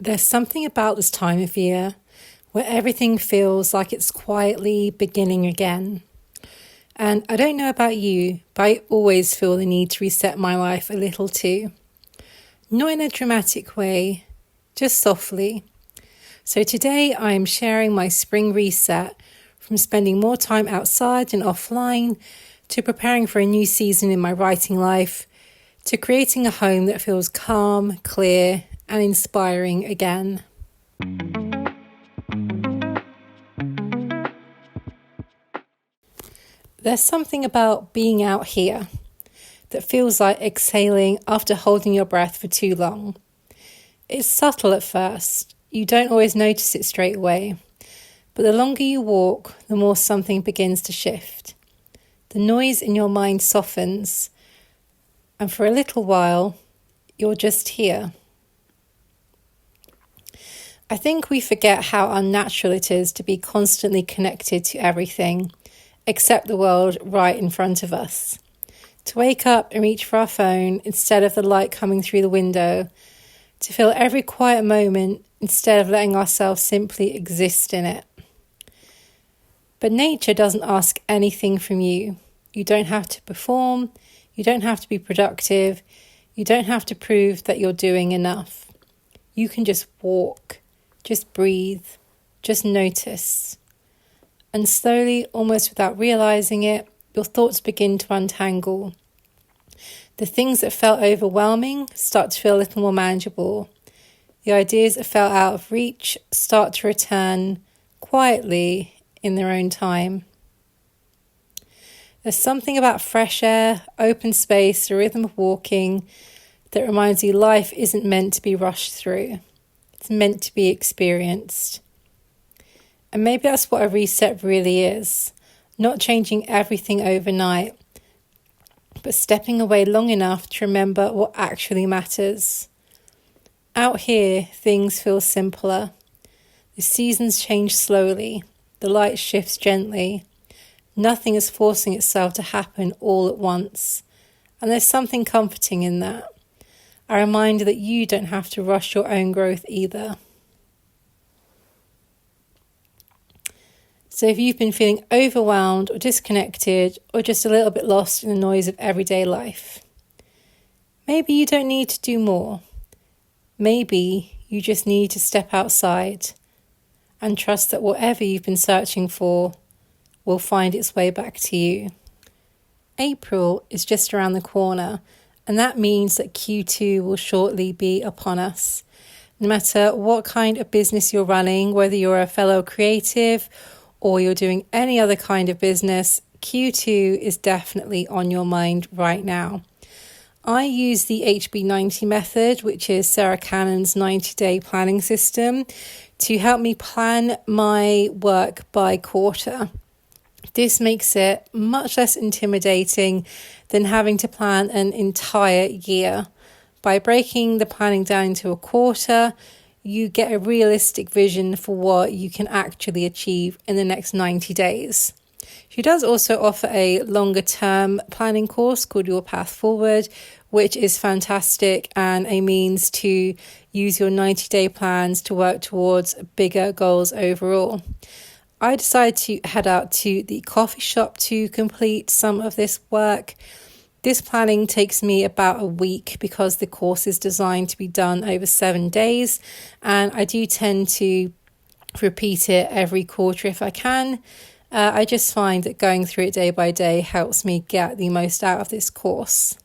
There's something about this time of year where everything feels like it's quietly beginning again. And I don't know about you, but I always feel the need to reset my life a little too. Not in a dramatic way, just softly. So today I am sharing my spring reset from spending more time outside and offline to preparing for a new season in my writing life to creating a home that feels calm, clear, and inspiring again. There's something about being out here that feels like exhaling after holding your breath for too long. It's subtle at first. You don't always notice it straight away. But the longer you walk, the more something begins to shift. The noise in your mind softens, and for a little while, you're just here. I think we forget how unnatural it is to be constantly connected to everything, except the world right in front of us. To wake up and reach for our phone instead of the light coming through the window. To feel every quiet moment instead of letting ourselves simply exist in it. But nature doesn't ask anything from you. You don't have to perform. You don't have to be productive. You don't have to prove that you're doing enough. You can just walk. Just breathe, just notice. And slowly, almost without realizing it, your thoughts begin to untangle. The things that felt overwhelming start to feel a little more manageable. The ideas that felt out of reach start to return quietly in their own time. There's something about fresh air, open space, the rhythm of walking that reminds you life isn't meant to be rushed through. It's meant to be experienced. And maybe that's what a reset really is. Not changing everything overnight, but stepping away long enough to remember what actually matters. Out here, things feel simpler. The seasons change slowly. The light shifts gently. Nothing is forcing itself to happen all at once. And there's something comforting in that. A reminder that you don't have to rush your own growth either. So if you've been feeling overwhelmed or disconnected or just a little bit lost in the noise of everyday life, maybe you don't need to do more. Maybe you just need to step outside and trust that whatever you've been searching for will find its way back to you. April is just around the corner. And that means that Q2 will shortly be upon us. No matter what kind of business you're running, whether you're a fellow creative or you're doing any other kind of business, Q2 is definitely on your mind right now. I use the HB90 method, which is Sarah Cannon's 90-day planning system, to help me plan my work by quarter. This makes it much less intimidating than having to plan an entire year. By breaking the planning down into a quarter, you get a realistic vision for what you can actually achieve in the next 90 days. She does also offer a longer term planning course called Your Path Forward, which is fantastic and a means to use your 90-day plans to work towards bigger goals overall. I decided to head out to the coffee shop to complete some of this work. This planning takes me about a week because the course is designed to be done over 7 days, and I do tend to repeat it every quarter if I can. I just find that going through it day by day helps me get the most out of this course.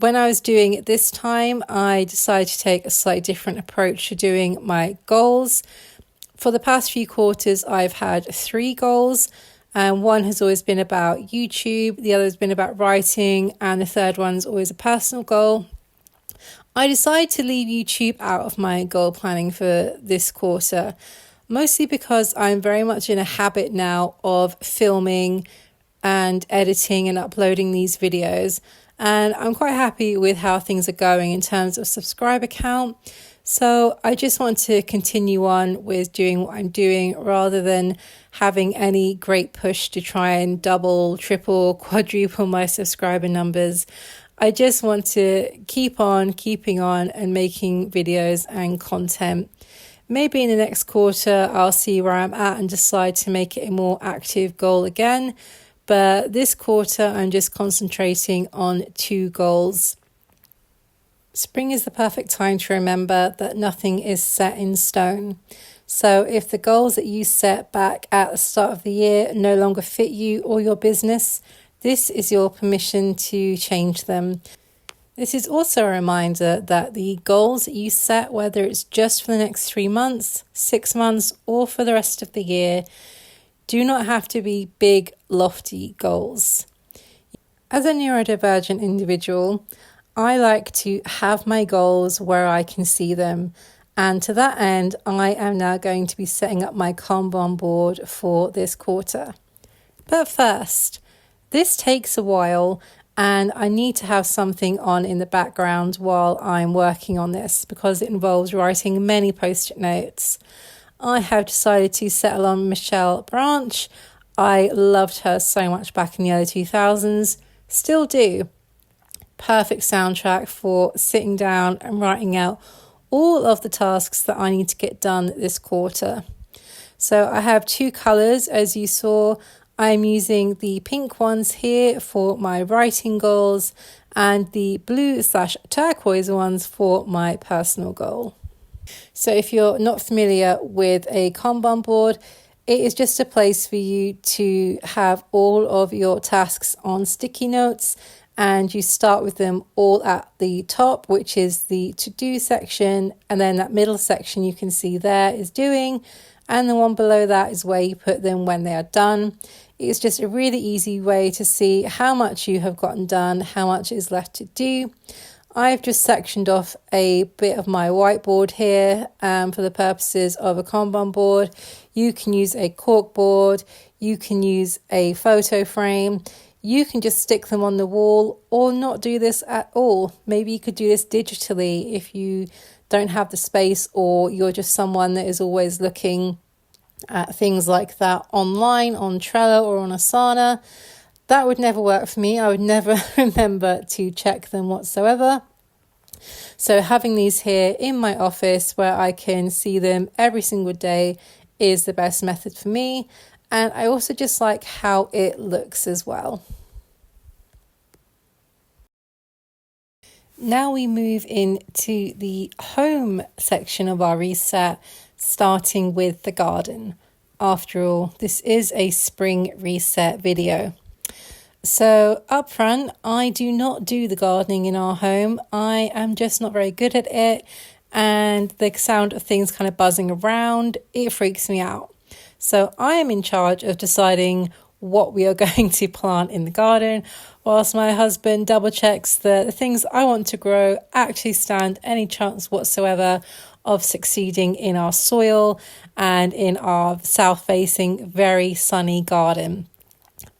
When I was doing it this time, I decided to take a slightly different approach to doing my goals. For the past few quarters, I've had 3 goals, and one has always been about YouTube, the other has been about writing, and the third one's always a personal goal. I decided to leave YouTube out of my goal planning for this quarter, mostly because I'm very much in a habit now of filming and editing and uploading these videos, and I'm quite happy with how things are going in terms of subscriber count. So I just want to continue on with doing what I'm doing rather than having any great push to try and double, triple, quadruple my subscriber numbers. I just want to keep on keeping on and making videos and content. Maybe in the next quarter, I'll see where I'm at and decide to make it a more active goal again. But this quarter, I'm just concentrating on 2 goals. Spring is the perfect time to remember that nothing is set in stone. So if the goals that you set back at the start of the year no longer fit you or your business, this is your permission to change them. This is also a reminder that the goals that you set, whether it's just for the next 3 months, 6 months, or for the rest of the year, do not have to be big, lofty goals. As a neurodivergent individual, I like to have my goals where I can see them. And to that end, I am now going to be setting up my Kanban board for this quarter. But first, this takes a while, and I need to have something on in the background while I'm working on this because it involves writing many post-it notes. I have decided to settle on Michelle Branch. I loved her so much back in the early 2000s, still do. Perfect soundtrack for sitting down and writing out all of the tasks that I need to get done this quarter. So I have 2 colours, as you saw. I'm using the pink ones here for my writing goals and the blue/turquoise ones for my personal goal. So if you're not familiar with a Kanban board, it is just a place for you to have all of your tasks on sticky notes, and you start with them all at the top, which is the to-do section, and then that middle section you can see there is doing, and the one below that is where you put them when they are done. It's just a really easy way to see how much you have gotten done, how much is left to do. I've just sectioned off a bit of my whiteboard here for the purposes of a Kanban board. You can use a cork board, you can use a photo frame, you can just stick them on the wall or not do this at all. Maybe you could do this digitally if you don't have the space or you're just someone that is always looking at things like that online on Trello or on Asana. That would never work for me. I would never remember to check them whatsoever. So having these here in my office where I can see them every single day is the best method for me. And I also just like how it looks as well. Now we move into the home section of our reset, starting with the garden. After all, this is a spring reset video. So up front, I do not do the gardening in our home. I am just not very good at it, and the sound of things kind of buzzing around, it freaks me out. So I am in charge of deciding what we are going to plant in the garden, whilst my husband double checks that the things I want to grow actually stand any chance whatsoever of succeeding in our soil and in our south-facing, very sunny garden.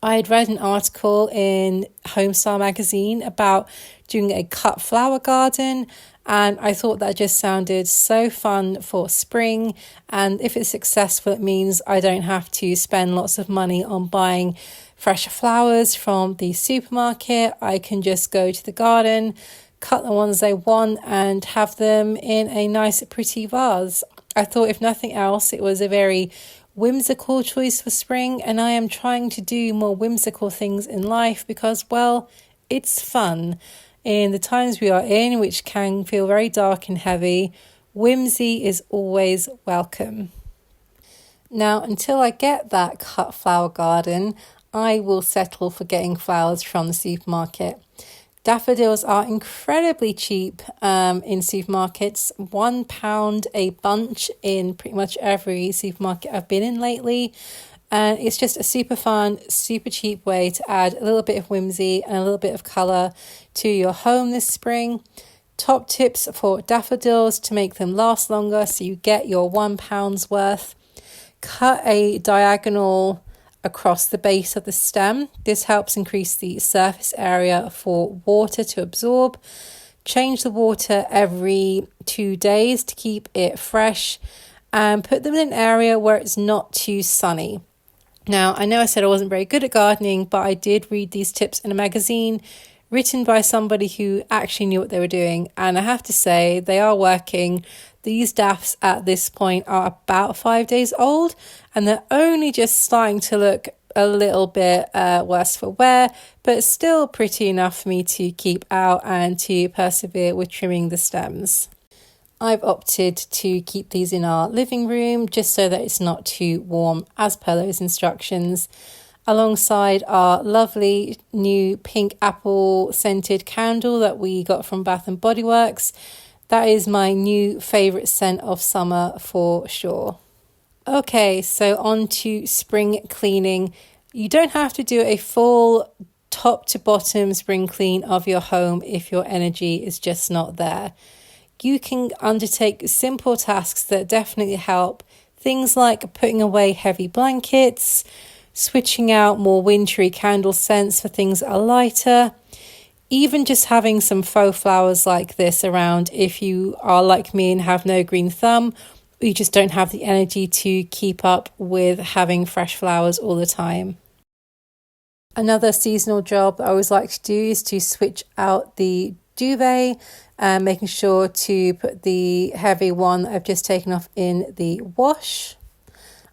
I had read an article in Homestyle magazine about doing a cut flower garden, and I thought that just sounded so fun for spring. And if it's successful, it means I don't have to spend lots of money on buying fresh flowers from the supermarket. I can just go to the garden, cut the ones I want, and have them in a nice, pretty vase. I thought, if nothing else, it was a very whimsical choice for spring, and I am trying to do more whimsical things in life because, well, it's fun. In the times we are in, which can feel very dark and heavy, whimsy is always welcome. Now, until I get that cut flower garden, I will settle for getting flowers from the supermarket. Daffodils are incredibly cheap in supermarkets, £1 a bunch in pretty much every supermarket I've been in lately. And it's just a super fun, super cheap way to add a little bit of whimsy and a little bit of colour to your home this spring. Top tips for daffodils to make them last longer so you get your £1 worth. Cut a diagonal across the base of the stem. This helps increase the surface area for water to absorb. Change the water every 2 days to keep it fresh, and put them in an area where it's not too sunny. Now, I know I said I wasn't very good at gardening, but I did read these tips in a magazine, written by somebody who actually knew what they were doing. And I have to say, they are working. These DAFs at this point are about 5 days old, and they're only just starting to look a little bit worse for wear, but still pretty enough for me to keep out and to persevere with trimming the stems. I've opted to keep these in our living room just so that it's not too warm as per those instructions, alongside our lovely new pink apple scented candle that we got from Bath and Body Works. That is my new favourite scent of summer for sure. Okay, so on to spring cleaning. You don't have to do a full top to bottom spring clean of your home if your energy is just not there. You can undertake simple tasks that definitely help. Things like putting away heavy blankets, switching out more wintry candle scents for things that are lighter, even just having some faux flowers like this around if you are like me and have no green thumb, or you just don't have the energy to keep up with having fresh flowers all the time. Another seasonal job that I always like to do is to switch out the duvet, making sure to put the heavy one that I've just taken off in the wash.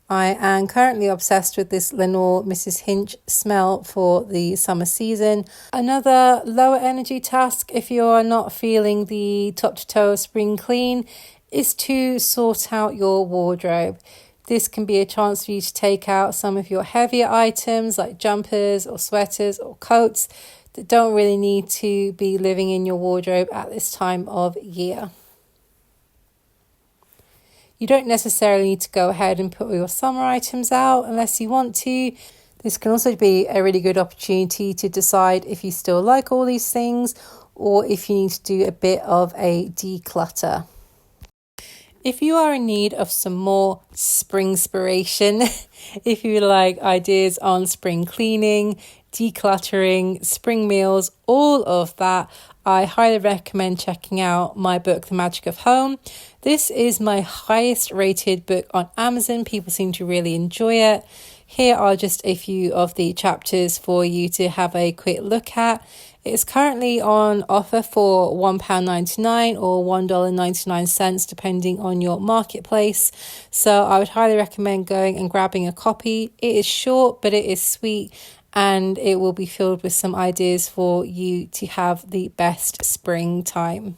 I am currently obsessed with this Lenore Mrs. Hinch smell for the summer season. Another lower energy task, if you are not feeling the top to toe spring clean, is to sort out your wardrobe. This can be a chance for you to take out some of your heavier items like jumpers or sweaters or coats that don't really need to be living in your wardrobe at this time of year. You don't necessarily need to go ahead and put all your summer items out unless you want to. This can also be a really good opportunity to decide if you still like all these things or if you need to do a bit of a declutter. If you are in need of some more spring inspiration, if you like ideas on spring cleaning, decluttering, spring meals, all of that, I highly recommend checking out my book, The Magic of Home. This is my highest rated book on Amazon. People seem to really enjoy it. Here are just a few of the chapters for you to have a quick look at. It's currently on offer for £1.99 or $1.99 depending on your marketplace. So I would highly recommend going and grabbing a copy. It is short, but it is sweet, and it will be filled with some ideas for you to have the best springtime.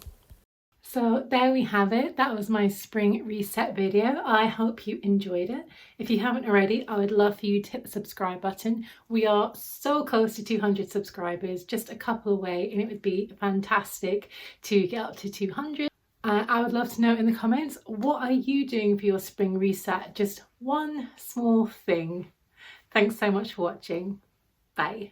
So there we have it. That was my spring reset video. I hope you enjoyed it. If you haven't already, I would love for you to hit the subscribe button. We are so close to 200 subscribers, just a couple away, and it would be fantastic to get up to 200. I would love to know in the comments, what are you doing for your spring reset? Just one small thing. Thanks so much for watching. Bye.